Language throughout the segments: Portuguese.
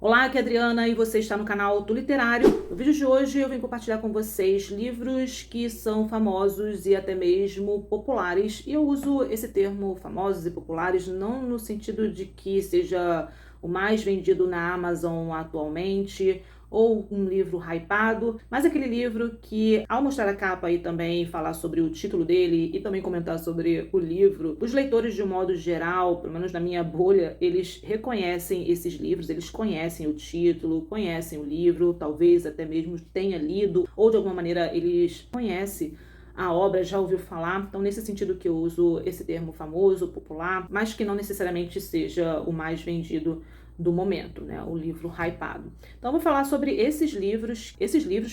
Olá, aqui é a Adriana e você está no canal do Literário. No vídeo de hoje eu vim compartilhar com vocês livros que são famosos e até mesmo populares. E eu uso esse termo famosos e populares não no sentido de que seja o mais vendido na Amazon atualmente ou um livro hypado, mas aquele livro que, ao mostrar a capa e também falar sobre o título dele e também comentar sobre o livro, os leitores de um modo geral, pelo menos na minha bolha, eles reconhecem esses livros, eles conhecem o título, conhecem o livro, talvez até mesmo tenha lido, ou de alguma maneira eles conhecem a obra, já ouviu falar. Então, nesse sentido que eu uso esse termo famoso, popular, mas que não necessariamente seja o mais vendido do momento, né? O livro hypado. Então, eu vou falar sobre esses livros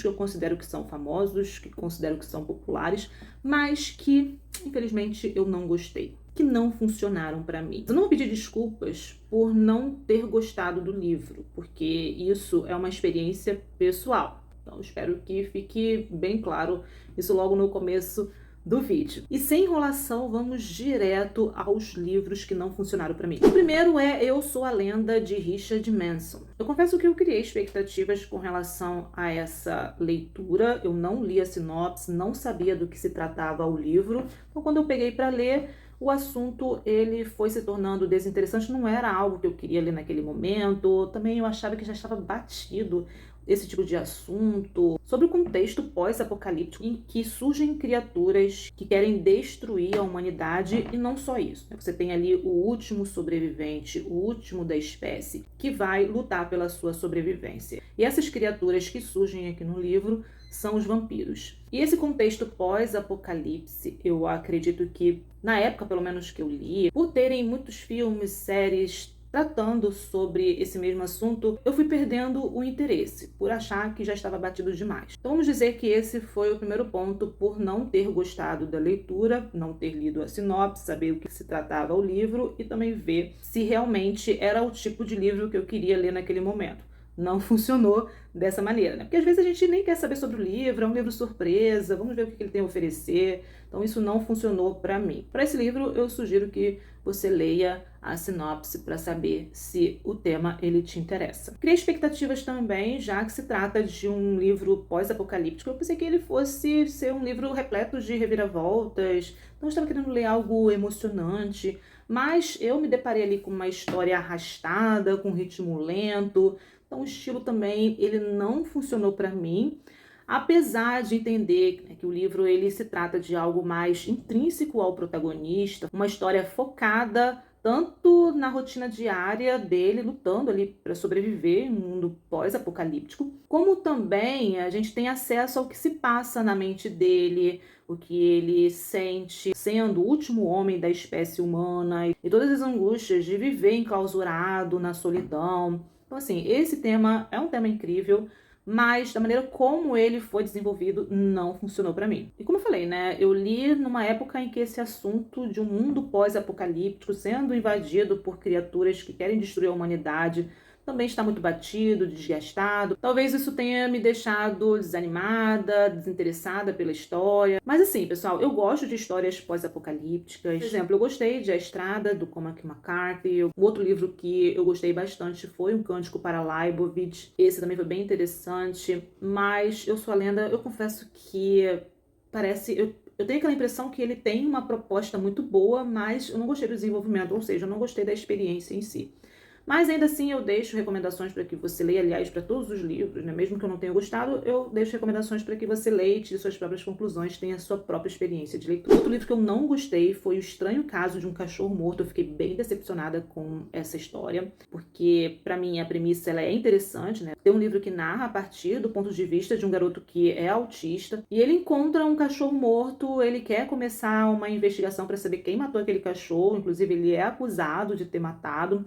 que eu considero que são famosos, que considero que são populares, mas que, infelizmente, eu não gostei, que não funcionaram para mim. Eu não vou pedir desculpas por não ter gostado do livro, porque isso é uma experiência pessoal. Então, espero que fique bem claro isso logo no começo do vídeo. E sem enrolação, vamos direto aos livros que não funcionaram para mim. O primeiro é Eu Sou a Lenda, de Richard Manson. Eu confesso que eu criei expectativas com relação a essa leitura. Eu não li a sinopse, não sabia do que se tratava o livro. Então, quando eu peguei para ler, o assunto ele foi se tornando desinteressante, não era algo que eu queria ler naquele momento. Também eu achava que já estava batido esse tipo de assunto, sobre o contexto pós-apocalíptico em que surgem criaturas que querem destruir a humanidade, e não só isso, né? Você tem ali o último sobrevivente, o último da espécie, que vai lutar pela sua sobrevivência. E essas criaturas que surgem aqui no livro são os vampiros. E esse contexto pós-apocalipse, eu acredito que, na época pelo menos que eu li, por terem muitos filmes, séries tratando sobre esse mesmo assunto, eu fui perdendo o interesse, por achar que já estava batido demais. Então vamos dizer que esse foi o primeiro ponto, por não ter gostado da leitura, não ter lido a sinopse, saber o que se tratava o livro e também ver se realmente era o tipo de livro que eu queria ler naquele momento. Não funcionou dessa maneira, né? Porque às vezes a gente nem quer saber sobre o livro, é um livro surpresa, vamos ver o que ele tem a oferecer. Então isso não funcionou para mim. Para esse livro eu sugiro que você leia a sinopse para saber se o tema ele te interessa. Criei expectativas também, já que se trata de um livro pós-apocalíptico. Eu pensei que ele fosse ser um livro repleto de reviravoltas, não estava querendo ler algo emocionante, mas eu me deparei ali com uma história arrastada, com um ritmo lento. Então o estilo também ele não funcionou para mim, apesar de entender, né, que o livro ele se trata de algo mais intrínseco ao protagonista, uma história focada tanto na rotina diária dele, lutando ali para sobreviver em um mundo pós-apocalíptico, como também a gente tem acesso ao que se passa na mente dele, o que ele sente sendo o último homem da espécie humana e todas as angústias de viver enclausurado na solidão. Então, assim, esse tema é um tema incrível, mas da maneira como ele foi desenvolvido não funcionou para mim. E como eu falei, né, eu li numa época em que esse assunto de um mundo pós-apocalíptico sendo invadido por criaturas que querem destruir a humanidade também está muito batido, desgastado. Talvez isso tenha me deixado desanimada, desinteressada pela história. Mas assim, pessoal, eu gosto de histórias pós-apocalípticas. Por exemplo, eu gostei de A Estrada, do Cormac McCarthy. O outro livro que eu gostei bastante foi Um Cântico para Leibovitz. Esse também foi bem interessante. Mas Eu Sou a Lenda, eu confesso que parece... Eu tenho aquela impressão que ele tem uma proposta muito boa, mas eu não gostei do desenvolvimento, ou seja, eu não gostei da experiência em si. Mas ainda assim eu deixo recomendações para que você leia, aliás, para todos os livros, né? Mesmo que eu não tenha gostado, eu deixo recomendações para que você leia e tire suas próprias conclusões, tenha a sua própria experiência de leitura. Outro livro que eu não gostei foi O Estranho Caso de um Cachorro Morto. Eu fiquei bem decepcionada com essa história, porque para mim a premissa ela é interessante, né? Tem um livro que narra a partir do ponto de vista de um garoto que é autista e ele encontra um cachorro morto, ele quer começar uma investigação para saber quem matou aquele cachorro, inclusive ele é acusado de ter matado.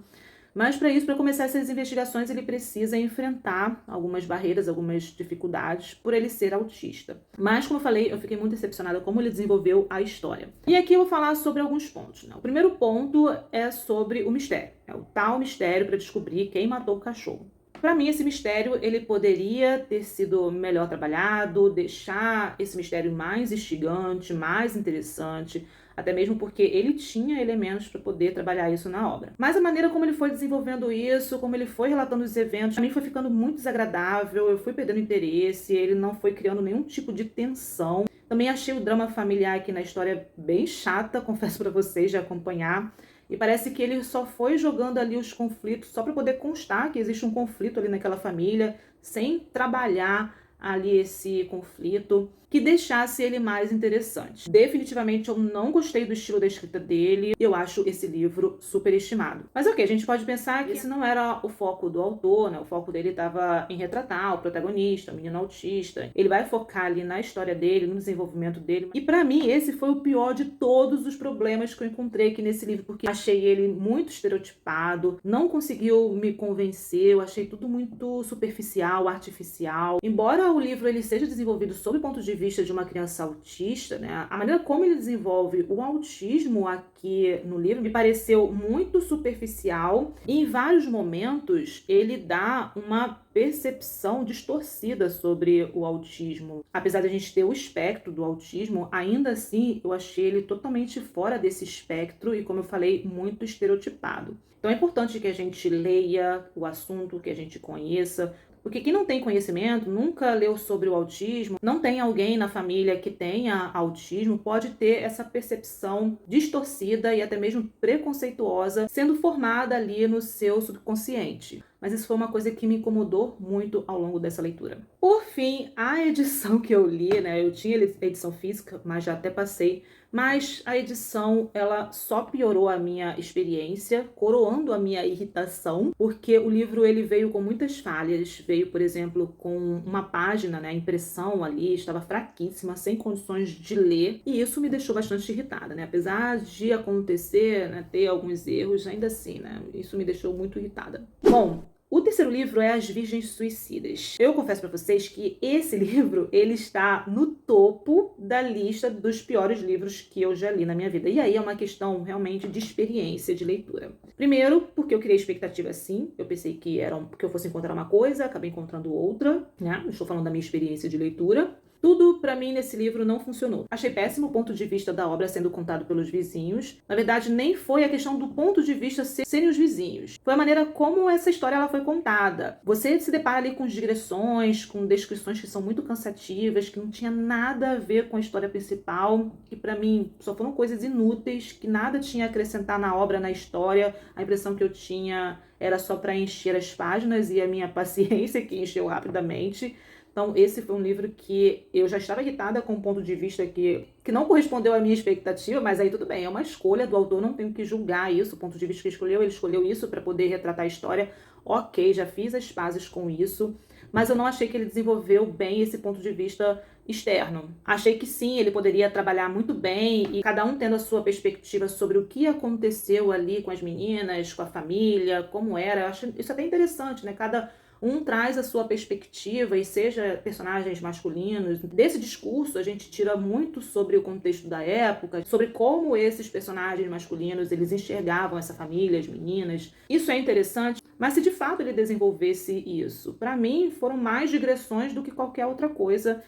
Mas para isso, para começar essas investigações, ele precisa enfrentar algumas barreiras, algumas dificuldades, por ele ser autista. Mas, como eu falei, eu fiquei muito decepcionada como ele desenvolveu a história. E aqui eu vou falar sobre alguns pontos, né? O primeiro ponto é sobre o mistério. É o tal mistério para descobrir quem matou o cachorro. Para mim, esse mistério ele poderia ter sido melhor trabalhado, deixar esse mistério mais instigante, mais interessante. até mesmo porque ele tinha elementos para poder trabalhar isso na obra. Mas a maneira como ele foi desenvolvendo isso, como ele foi relatando os eventos, para mim foi ficando muito desagradável, eu fui perdendo interesse, ele não foi criando nenhum tipo de tensão. Também achei o drama familiar aqui na história bem chata, confesso para vocês, de acompanhar. E parece que ele só foi jogando ali os conflitos só para poder constar que existe um conflito ali naquela família, sem trabalhar ali esse conflito, que deixasse ele mais interessante. Definitivamente eu não gostei do estilo da escrita dele, eu acho esse livro superestimado. Mas ok, a gente pode pensar que esse não era o foco do autor, né? O foco dele estava em retratar o protagonista, o menino autista. Ele vai focar ali na história dele, no desenvolvimento dele. E pra mim esse foi o pior de todos os problemas que eu encontrei aqui nesse livro, porque achei ele muito estereotipado, não conseguiu me convencer, eu achei tudo muito superficial, artificial. Embora o livro ele seja desenvolvido sob o ponto de vista de uma criança autista, né? A maneira como ele desenvolve o autismo aqui no livro me pareceu muito superficial e em vários momentos ele dá uma percepção distorcida sobre o autismo. Apesar de a gente ter o espectro do autismo, ainda assim eu achei ele totalmente fora desse espectro e, como eu falei, muito estereotipado. Então é importante que a gente leia o assunto, que a gente conheça, porque quem não tem conhecimento, nunca leu sobre o autismo, não tem alguém na família que tenha autismo, pode ter essa percepção distorcida e até mesmo preconceituosa sendo formada ali no seu subconsciente. Mas isso foi uma coisa que me incomodou muito ao longo dessa leitura. Por fim, a edição que eu li, né? Eu tinha edição física, mas já até passei. Mas a edição, ela só piorou a minha experiência, coroando a minha irritação, porque o livro ele veio com muitas falhas. Veio, por exemplo, com uma página, né? A impressão ali estava fraquíssima, sem condições de ler. E isso me deixou bastante irritada, né? Apesar de acontecer, né, ter alguns erros, ainda assim, né? Isso me deixou muito irritada. Bom, o terceiro livro é As Virgens Suicidas. Eu confesso para vocês que esse livro, ele está no topo da lista dos piores livros que eu já li na minha vida. E aí é uma questão realmente de experiência de leitura. Primeiro, porque eu criei expectativa assim. Eu pensei que que eu fosse encontrar uma coisa, acabei encontrando outra, né? Estou falando da minha experiência de leitura. Tudo pra mim nesse livro não funcionou. Achei péssimo o ponto de vista da obra sendo contado pelos vizinhos. Na verdade, nem foi a questão do ponto de vista serem os vizinhos. Foi a maneira como essa história ela foi contada. Você se depara ali com digressões, com descrições que são muito cansativas, que não tinha nada a ver com a história principal, que pra mim só foram coisas inúteis, que nada tinha a acrescentar na obra, na história. A impressão que eu tinha era só pra encher as páginas e a minha paciência que encheu rapidamente. Então, esse foi um livro que eu já estava irritada com um ponto de vista que não correspondeu à minha expectativa, mas aí tudo bem, é uma escolha do autor, não tenho que julgar isso, o ponto de vista que ele escolheu isso para poder retratar a história. Ok, já fiz as pazes com isso, mas eu não achei que ele desenvolveu bem esse ponto de vista externo. Achei que sim, ele poderia trabalhar muito bem e cada um tendo a sua perspectiva sobre o que aconteceu ali com as meninas, com a família, como era. Eu acho isso até interessante, né? Cada um traz a sua perspectiva e seja personagens masculinos. Desse discurso a gente tira muito sobre o contexto da época, sobre como esses personagens masculinos eles enxergavam essa família, as meninas. Isso é interessante, mas se de fato ele desenvolvesse isso, para mim foram mais digressões do que qualquer outra coisa.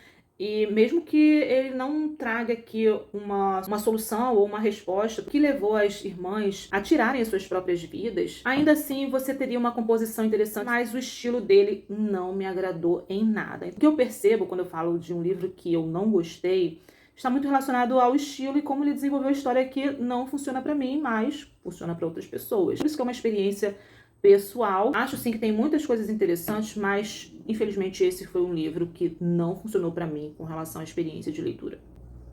E mesmo que ele não traga aqui uma solução ou uma resposta que levou as irmãs a tirarem as suas próprias vidas, ainda assim você teria uma composição interessante, mas o estilo dele não me agradou em nada. O que eu percebo quando eu falo de um livro que eu não gostei está muito relacionado ao estilo e como ele desenvolveu a história que não funciona para mim, mas funciona para outras pessoas. Por isso que é uma experiência pessoal. Acho sim que tem muitas coisas interessantes, mas infelizmente esse foi um livro que não funcionou pra mim com relação à experiência de leitura.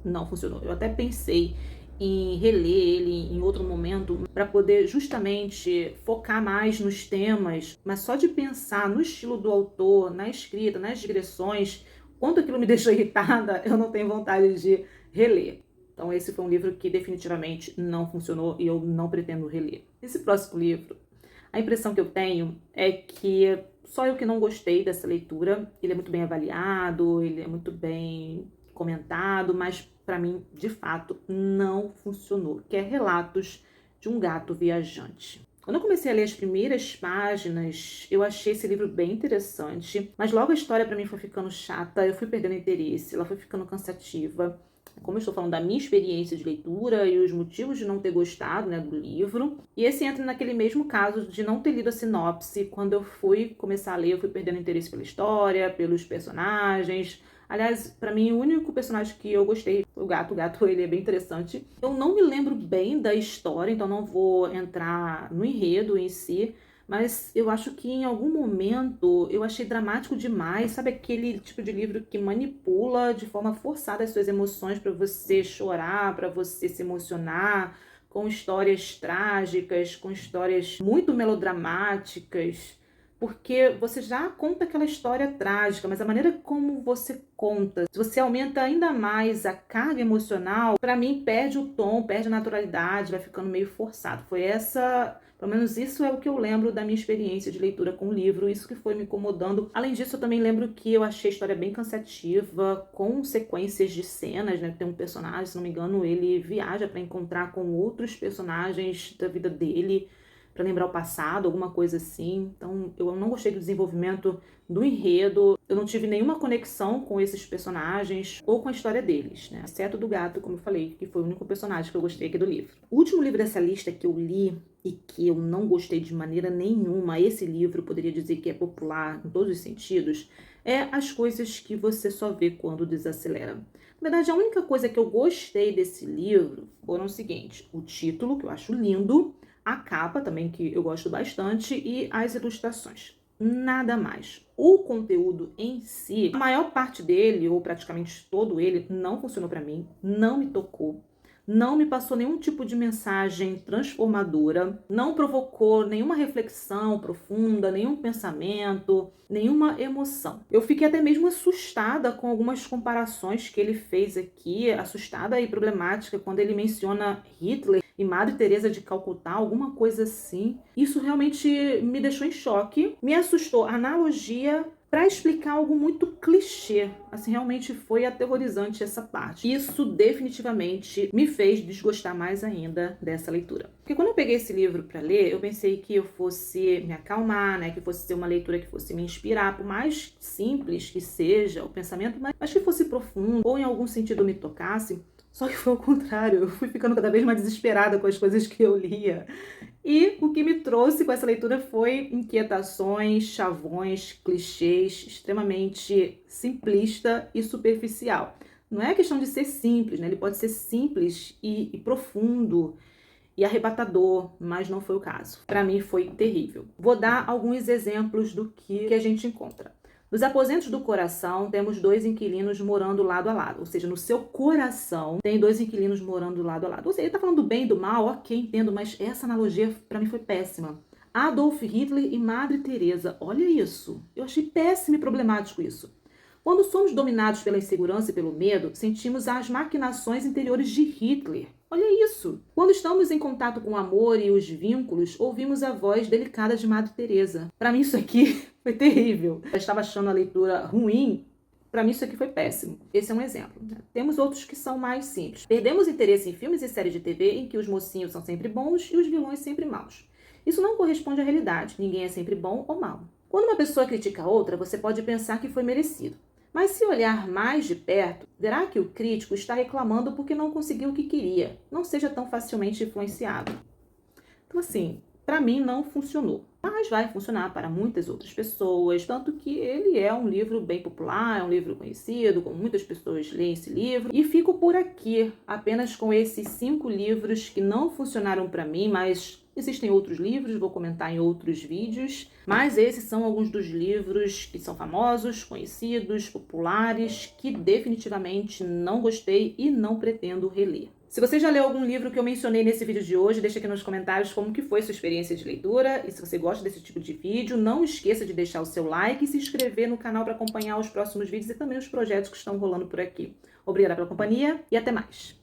Não funcionou. Eu até pensei em reler ele em outro momento para poder justamente focar mais nos temas, mas só de pensar no estilo do autor, na escrita, nas digressões, quanto aquilo me deixou irritada, eu não tenho vontade de reler. Então esse foi um livro que definitivamente não funcionou e eu não pretendo reler. Esse próximo livro, a impressão que eu tenho é que só eu que não gostei dessa leitura. Ele é muito bem avaliado, ele é muito bem comentado, mas para mim, de fato, não funcionou. Que é Relatos de um Gato Viajante. Quando eu comecei a ler as primeiras páginas, eu achei esse livro bem interessante, mas logo a história para mim foi ficando chata, eu fui perdendo interesse, ela foi ficando cansativa. como eu estou falando da minha experiência de leitura e os motivos de não ter gostado, né, do livro. E esse entra naquele mesmo caso de não ter lido a sinopse. Quando eu fui começar a ler, eu fui perdendo interesse pela história, pelos personagens. Aliás, pra mim, o único personagem que eu gostei foi o gato. O gato, ele é bem interessante. Eu não me lembro bem da história, então não vou entrar no enredo em si, mas eu acho que em algum momento eu achei dramático demais. Sabe aquele tipo de livro que manipula de forma forçada as suas emoções para você chorar, para você se emocionar, com histórias trágicas, com histórias muito melodramáticas, porque você já conta aquela história trágica, mas a maneira como você conta, se você aumenta ainda mais a carga emocional, pra mim perde o tom, perde a naturalidade, vai ficando meio forçado. Foi essa, pelo menos isso é o que eu lembro da minha experiência de leitura com o livro, isso que foi me incomodando. Além disso, eu também lembro que eu achei a história bem cansativa, com sequências de cenas, né? Tem um personagem, se não me engano, ele viaja para encontrar com outros personagens da vida dele, para lembrar o passado, alguma coisa assim. Então, eu não gostei do desenvolvimento do enredo, eu não tive nenhuma conexão com esses personagens ou com a história deles, né? Exceto do gato, como eu falei, que foi o único personagem que eu gostei aqui do livro. O último livro dessa lista que eu li e que eu não gostei de maneira nenhuma, esse livro poderia dizer que é popular em todos os sentidos, é As Coisas que Você Só Vê Quando Desacelera. Na verdade, a única coisa que eu gostei desse livro foram o seguinte: o título, que eu acho lindo, a capa também, que eu gosto bastante, e as ilustrações. Nada mais. O conteúdo em si, a maior parte dele, ou praticamente todo ele, não funcionou para mim, não me tocou, não me passou nenhum tipo de mensagem transformadora, não provocou nenhuma reflexão profunda, nenhum pensamento, nenhuma emoção. Eu fiquei até mesmo assustada com algumas comparações que ele fez aqui, assustada e problemática quando ele menciona Hitler e Madre Teresa de Calcutá, alguma coisa assim. Isso realmente me deixou em choque, me assustou. A analogia para explicar algo muito clichê. Assim, realmente foi aterrorizante essa parte. Isso definitivamente me fez desgostar mais ainda dessa leitura. Porque quando eu peguei esse livro para ler, eu pensei que eu fosse me acalmar, né? Que fosse ser uma leitura que fosse me inspirar, por mais simples que seja o pensamento, mas que fosse profundo ou em algum sentido me tocasse. Só que foi o contrário, eu fui ficando cada vez mais desesperada com as coisas que eu lia. E o que me trouxe com essa leitura foi inquietações, chavões, clichês, extremamente simplista e superficial. Não é questão de ser simples, né? Ele pode ser simples e profundo e arrebatador, mas não foi o caso. Para mim foi terrível. Vou dar alguns exemplos do que a gente encontra. Nos aposentos do coração, temos 2 inquilinos morando lado a lado. Ou seja, no seu coração, tem 2 inquilinos morando lado a lado. Ou seja, ele está falando do bem e do mal, ok, entendo, mas essa analogia para mim foi péssima. Adolf Hitler e Madre Teresa, olha isso. Eu achei péssimo e problemático isso. Quando somos dominados pela insegurança e pelo medo, sentimos as maquinações interiores de Hitler. Olha isso! Quando estamos em contato com o amor e os vínculos, ouvimos a voz delicada de Madre Teresa. Para mim isso aqui foi terrível. Eu estava achando a leitura ruim. Para mim isso aqui foi péssimo. Esse é um exemplo, né? Temos outros que são mais simples. Perdemos interesse em filmes e séries de TV em que os mocinhos são sempre bons e os vilões sempre maus. Isso não corresponde à realidade. Ninguém é sempre bom ou mau. Quando uma pessoa critica a outra, você pode pensar que foi merecido. Mas se olhar mais de perto, verá que o crítico está reclamando porque não conseguiu o que queria. Não seja tão facilmente influenciado. Então, assim, para mim não funcionou. Mas vai funcionar para muitas outras pessoas, tanto que ele é um livro bem popular, é um livro conhecido, como muitas pessoas leem esse livro. E fico por aqui, apenas com esses 5 livros que não funcionaram para mim, mas existem outros livros, vou comentar em outros vídeos. Mas esses são alguns dos livros que são famosos, conhecidos, populares, que definitivamente não gostei e não pretendo reler. Se você já leu algum livro que eu mencionei nesse vídeo de hoje, deixa aqui nos comentários como que foi sua experiência de leitura. E se você gosta desse tipo de vídeo, não esqueça de deixar o seu like e se inscrever no canal para acompanhar os próximos vídeos e também os projetos que estão rolando por aqui. Obrigada pela companhia e até mais!